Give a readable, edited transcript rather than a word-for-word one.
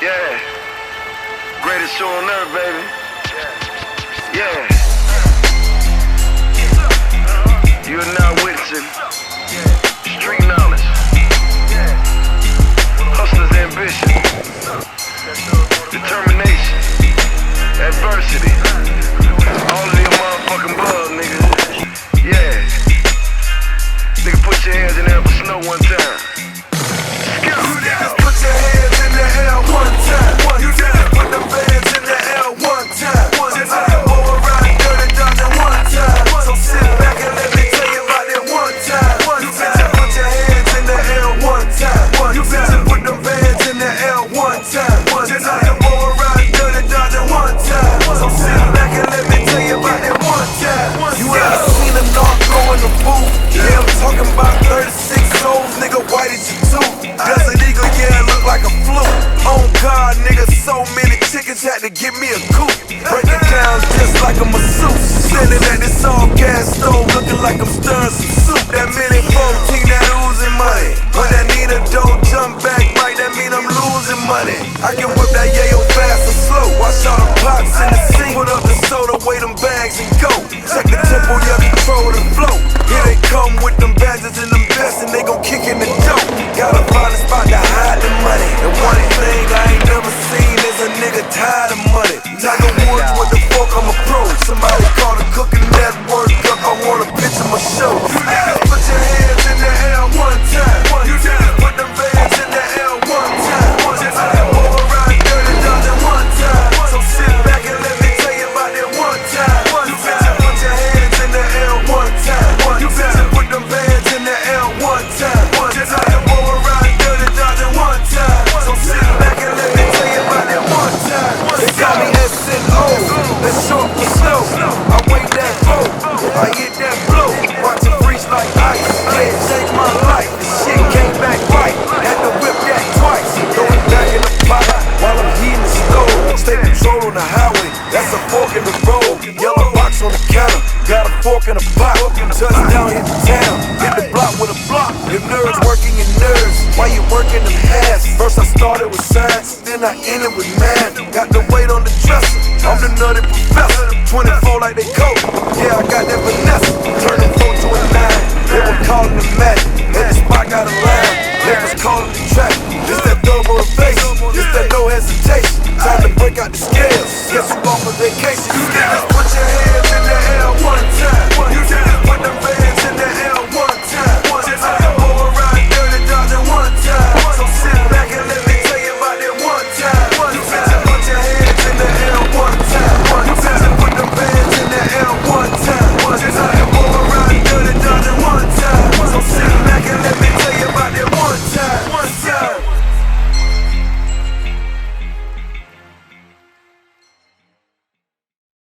Yeah. Greatest show on earth, baby. Yeah. You are now witnessing street knowledge, hustler's ambition, determination, adversity. All of your motherfucking blood, nigga. Yeah. Nigga, put your hands in the air for snow one time. You niggas put your hands in the air one time. You niggas put the bands in the air one time. Just like a boy riding dirty dodging one time. So sit back and let me tell you about that one time. You bitches put your hands in the air one time. You bitches put them bands in the air one time. Just like a boy riding dirty dodging one time. So sit back and let me tell you about that one time. You ever seen a knock go in the booth? Yeah, I'm talking about 36 souls, nigga, white as your tooth. Desert Eagle, yeah, it look like a fluke. On God, nigga, so many chickens had to give me a coop. Break it down just like a masseuse. Standing at this all gas stove, looking like I'm stirring some soup. That mini 14, that oozing money. When that Nina don't jump back right, that mean I'm losing money. I can whip that yayo fast or slow. Watch all the pots in the sink. Put up the soda, weigh them bags and go. Check the tempo, yeah, control the flow. Here they come with them badges and them vests, and they gon' kick in the dough. Gotta find a spot to hide the money. And one thing I ain't never seen is a nigga tired of money. Tiger Woods, what the fuck, I'm a pro. Somebody call the cooking network up, I want a picture my show. You niggas put your hands in the air one time. You niggas put them bands in the air one time. Just like a boy riding dirty dodging one time. So sit back and let me tell you about that one time. You bitches put your hands in the air one time. You bitches put them bands in the air one time. Just like a boy riding dirty dodging one time. So sit back and let me tell you about that one time. They call me SNO, that's short for snow. I wait that flow, I hit that blow. Watch it freeze like ice, yeah, it changed my life. This shit came back right, had to whip that twice. Throw it back in the pot while I'm heating the stove. Stay control on the highway, that's a fork in the road. Yellow box on the counter, got a fork in the pot. Touchdown, hit the town, hit the block with a block. Your nerves working your nerves, while you working them halves. First I started with science, then I ended with math.